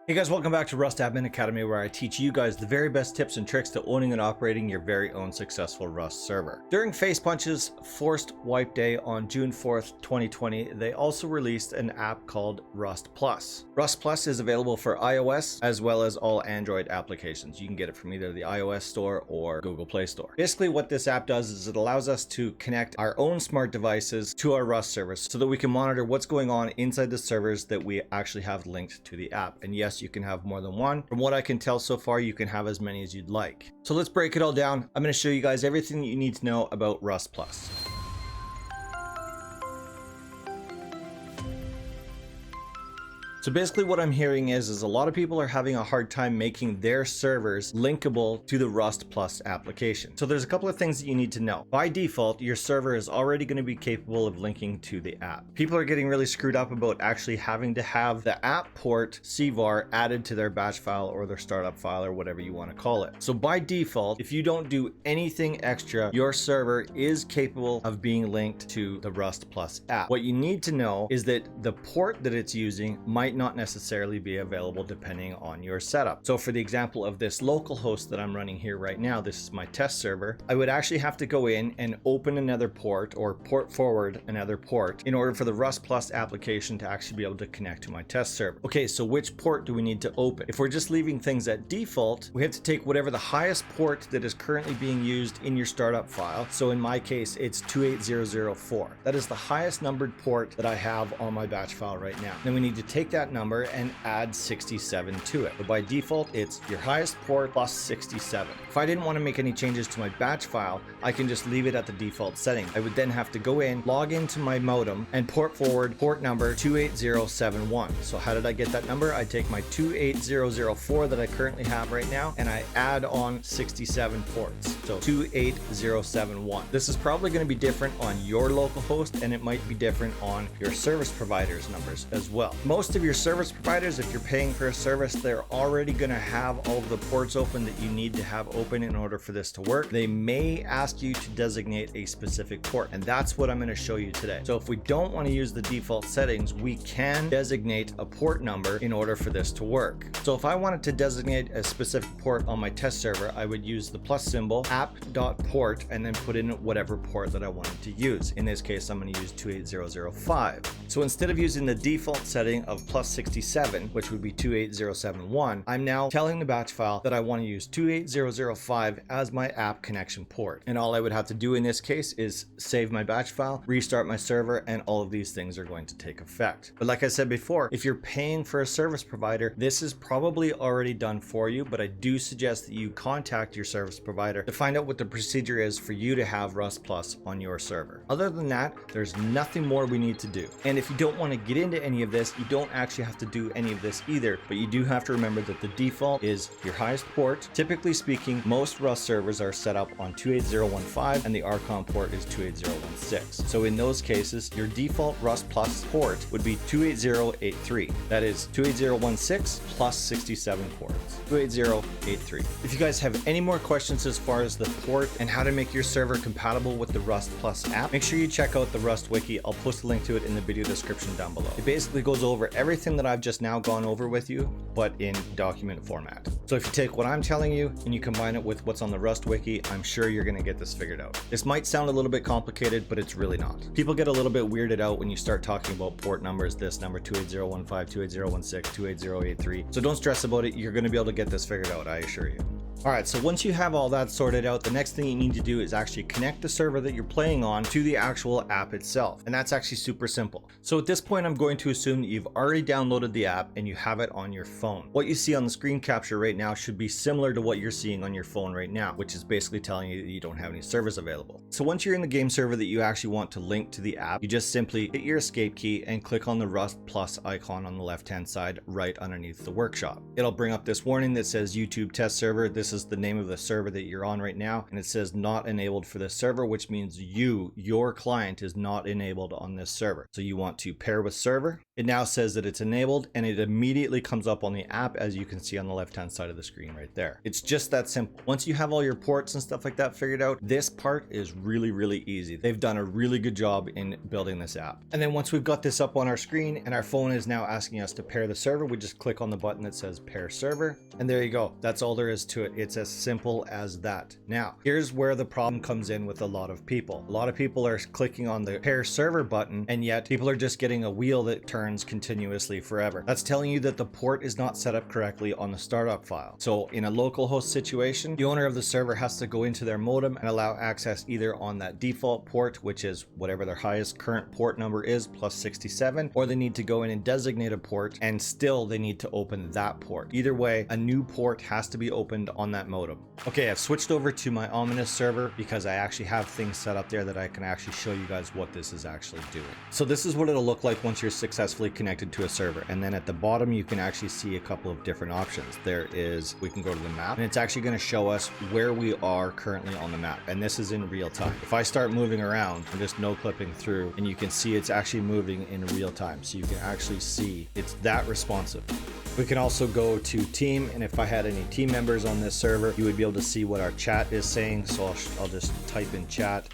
Hey guys, welcome back to Rust Admin Academy, where I teach you guys the very best tips and tricks to owning and operating your very own successful Rust server. During FacePunch's forced wipe day on June 4th, 2020, they also released an app called Rust Plus. Rust Plus is available for iOS as well as all Android applications. You can get it from either the iOS store or Google Play Store. Basically what this app does is it allows us to connect our own smart devices to our Rust servers so that we can monitor what's going on inside the servers that we actually have linked to the app. And yes, you can have more than one. From what I can tell so far, you can have as many as you'd like. So let's break it all down. I'm going to show you guys everything that you need to know about Rust Plus. So basically what I'm hearing is a lot of people are having a hard time making their servers linkable to the Rust Plus application. So there's a couple of things that you need to know. By default, your server is already going to be capable of linking to the app. People are getting really screwed up about actually having to have the app port CVAR added to their batch file or their startup file or whatever you want to call it. So by default, if you don't do anything extra, your server is capable of being linked to the Rust Plus app. What you need to know is that the port that it's using might not necessarily be available depending on your setup. So for the example of this local host that I'm running here right now, this is my test server, I would actually have to go in and open another port or port forward another port in order for the Rust Plus application to actually be able to connect to my test server. Okay, so which port do we need to open? If we're just leaving things at default, we have to take whatever the highest port that is currently being used in your startup file. So in my case, it's 28004. That is the highest numbered port that I have on my batch file right now. Then we need to take that number and add 67 to it. So by default, it's your highest port plus 67. If I didn't want to make any changes to my batch file, I can just leave it at the default setting. I would then have to go in, log into my modem, and port forward port number 28071. So how did I get that number? I take my 28004 that I currently have right now, and I add on 67 ports. So 28071. This is probably going to be different on your local host, and it might be different on your service provider's numbers as well. Most of your service providers, if you're paying for a service, they're already going to have all of the ports open that you need to have open in order for this to work. They may ask you to designate a specific port, and that's what I'm going to show you today. So if we don't want to use the default settings, we can designate a port number in order for this to work. So if I wanted to designate a specific port on my test server, I would use the plus symbol app.port and then put in whatever port that I wanted to use. In this case, I'm going to use 28005. So instead of using the default setting of plus 67, which would be 28071, I'm now telling the batch file that I want to use 28005 as my app connection port. And all I would have to do in this case is save my batch file, restart my server, and all of these things are going to take effect. But like I said before, if you're paying for a service provider, this is probably already done for you, but I do suggest that you contact your service provider to find out what the procedure is for you to have Rust Plus on your server. Other than that, there's nothing more we need to do. And if you don't want to get into any of this, you don't actually have to do any of this either, but you do have to remember that the default is your highest port. Typically speaking, most Rust servers are set up on 28015 and the RCOM port is 28016. So in those cases, your default Rust Plus port would be 28083. That is 28016 plus 67 ports. 28083. If you guys have any more questions as far as the port and how to make your server compatible with the Rust Plus app, make sure you check out the Rust Wiki. I'll post a link to it in the video description down below. It basically goes over everything that I've just now gone over with you, but in document format. So if you take what I'm telling you and you combine it with what's on the Rust Wiki, I'm sure you're going to get this figured out. This might sound a little bit complicated, but it's really not. People get a little bit weirded out when you start talking about port numbers, this number 28015, 28016, 28083. So don't stress about it. You're going to be able to get this figured out, I assure you. Alright, so once you have all that sorted out, the next thing you need to do is actually connect the server that you're playing on to the actual app itself. And that's actually super simple. So at this point, I'm going to assume that you've already downloaded the app and you have it on your phone. What you see on the screen capture right now should be similar to what you're seeing on your phone right now, which is basically telling you that you don't have any servers available. So once you're in the game server that you actually want to link to the app, you just simply hit your escape key and click on the Rust Plus icon on the left-hand side right underneath the workshop. It'll bring up this warning that says YouTube test server. This this is the name of the server that you're on right now, and it says not enabled for this server, which means your client is not enabled on this server. So you want to pair with server. It now says that it's enabled, and it immediately comes up on the app, as you can see on the left-hand side of the screen right there. It's just that simple. Once you have all your ports and stuff like that figured out, this part is really, really easy. They've done a really good job in building this app. And then once we've got this up on our screen and our phone is now asking us to pair the server, we just click on the button that says pair server, and there you go. That's all there is to it. It's as simple as that. Now, here's where the problem comes in with a lot of people. A lot of people are clicking on the pair server button, and yet people are just getting a wheel that turns continuously forever. That's telling you that the port is not set up correctly on the startup file. So in a localhost situation, the owner of the server has to go into their modem and allow access either on that default port, which is whatever their highest current port number is, plus 67, or they need to go in and designate a port, and still they need to open that port. Either way, a new port has to be opened on that modem. Okay, I've switched over to my Ominous server because I actually have things set up there that I can actually show you guys what this is actually doing. So this is what it'll look like once you're successfully connected to a server. And then at the bottom, you can actually see a couple of different options. We can go to the map, and it's actually going to show us where we are currently on the map. And this is in real time. If I start moving around, I'm just no clipping through, and you can see it's actually moving in real time. So you can actually see it's that responsive. We can also go to team, and if I had any team members on this server, you would be able to see what our chat is saying. So I'll just type in chat.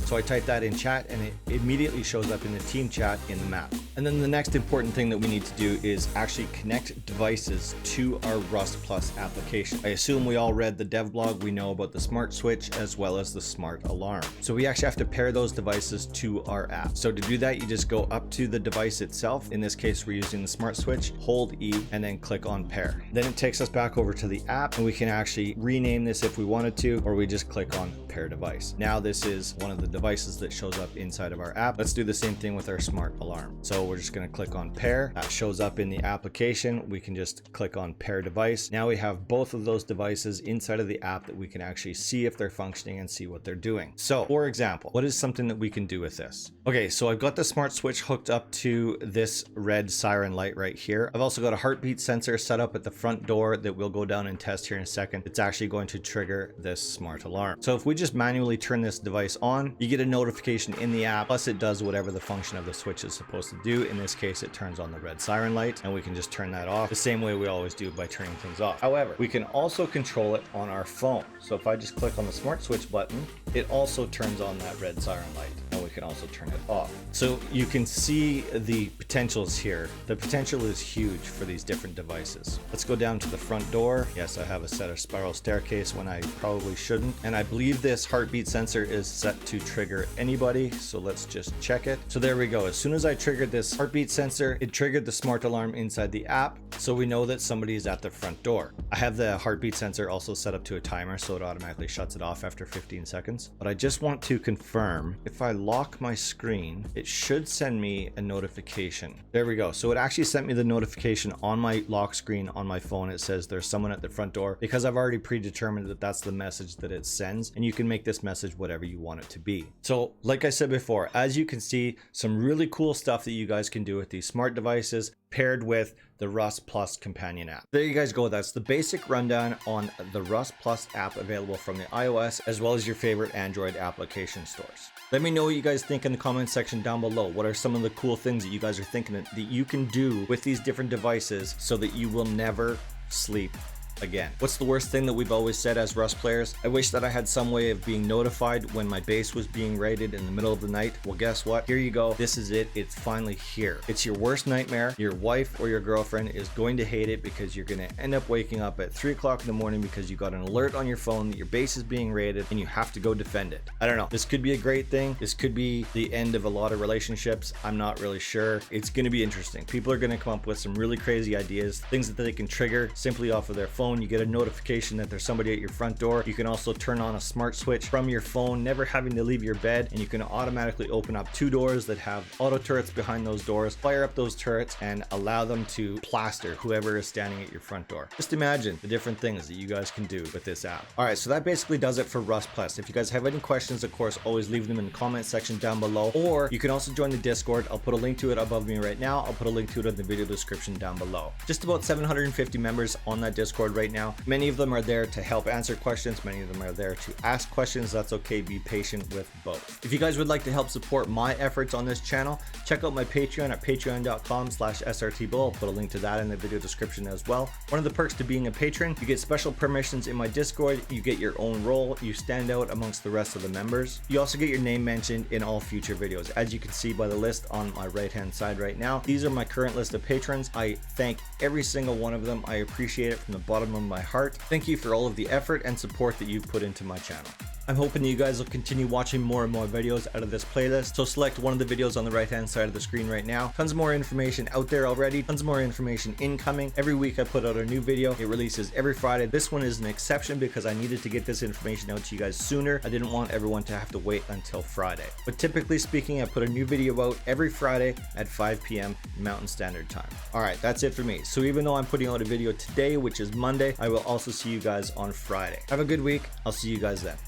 So I type that in chat, and it immediately shows up in the team chat in the map. And then the next important thing that we need to do is actually connect devices to our Rust Plus application. I assume we all read the dev blog. We know about the smart switch as well as the smart alarm. So we actually have to pair those devices to our app. So to do that, you just go up to the device itself. In this case, we're using the smart switch, hold E, and then click on pair. Then it takes us back over to the app, and we can actually rename this if we wanted to, or we just click on pair device. Now this is one of the devices that shows up inside of our app. Let's do the same thing with our smart alarm. So we're just going to click on pair. That shows up in the application. We can just click on pair device. Now we have both of those devices inside of the app that we can actually see if they're functioning and see what they're doing. So for example, what is something that we can do with this? Okay, so I've got the smart switch hooked up to this red siren light right here. I've also got a heartbeat sensor set up at the front door that we'll go down and test here in a second. It's actually going to trigger this smart alarm. So if we just manually turn this device on, you get a notification in the app, plus it does whatever the function of the switch is supposed to do. In this case, it turns on the red siren light, and we can just turn that off the same way we always do by turning things off. However, we can also control it on our phone. So if I just click on the smart switch button, it also turns on that red siren light, and we can also turn it off. So you can see the potentials here. The potential is huge for these different devices. Let's go down to the front door. Yes, I have a set of spiral staircase when I probably shouldn't. And I believe this heartbeat sensor is set to trigger anybody. So let's just check it. So there we go. As soon as I triggered this heartbeat sensor, it triggered the smart alarm inside the app. So we know that somebody is at the front door. I have the heartbeat sensor also set up to a timer, so it automatically shuts it off after 15 seconds. But I just want to confirm, if I lock my screen, it should send me a notification. There we go. So it actually sent me the notification on my lock screen on my phone. It says there's someone at the front door, because I've already predetermined that that's the message that it sends, and you can make this message whatever you want it to be. So like I said before, as you can see, some really cool stuff that you guys can do with these smart devices paired with the Rust Plus companion app. There you guys go. That's the basic rundown on the Rust Plus app available from the iOS as well as your favorite Android application stores. Let me know what you guys think in the comment section down below. What are some of the cool things that you guys are thinking that you can do with these different devices so that you will never sleep again? What's the worst thing that we've always said as Rust players? I wish that I had some way of being notified when my base was being raided in the middle of the night. Well, guess what? Here you go. This is it. It's finally here. It's your worst nightmare. Your wife or your girlfriend is going to hate it because you're going to end up waking up at 3 o'clock in the morning because you got an alert on your phone that your base is being raided and you have to go defend it. I don't know. This could be a great thing. This could be the end of a lot of relationships. I'm not really sure. It's going to be interesting. People are going to come up with some really crazy ideas, things that they can trigger simply off of their phone. You get a notification that there's somebody at your front door. You can also turn on a smart switch from your phone, never having to leave your bed, and you can automatically open up 2 doors that have auto turrets behind those doors, fire up those turrets, and allow them to plaster whoever is standing at your front door. Just imagine the different things that you guys can do with this app. All right, so that basically does it for Rust Plus. If you guys have any questions, of course, always leave them in the comment section down below, or you can also join the Discord. I'll put a link to it above me right now. I'll put a link to it in the video description down below. Just about 750 members on that Discord right now. Many of them are there to help answer questions. Many of them are there to ask questions. That's okay. Be patient with both. If you guys would like to help support my efforts on this channel, check out my Patreon at patreon.com/srtbull. I'll put a link to that in the video description as well. One of the perks to being a patron, you get special permissions in my Discord, you get your own role, you stand out amongst the rest of the members. You also get your name mentioned in all future videos. As you can see by the list on my right hand side right now, these are my current list of patrons. I thank every single one of them. I appreciate it from the bottom of my heart. Thank you for all of the effort and support that you've put into my channel. I'm hoping you guys will continue watching more and more videos out of this playlist, so select one of the videos on the right hand side of the screen right now. Tons more information out there already, tons more information incoming. Every week I put out a new video. It releases every Friday. This one is an exception because I needed to get this information out to you guys sooner. I didn't want everyone to have to wait until Friday. But typically speaking, I put a new video out every Friday at 5 p.m. Mountain Standard Time. Alright, that's it for me. So even though I'm putting out a video today, which is Monday, I will also see you guys on Friday. Have a good week. I'll see you guys then.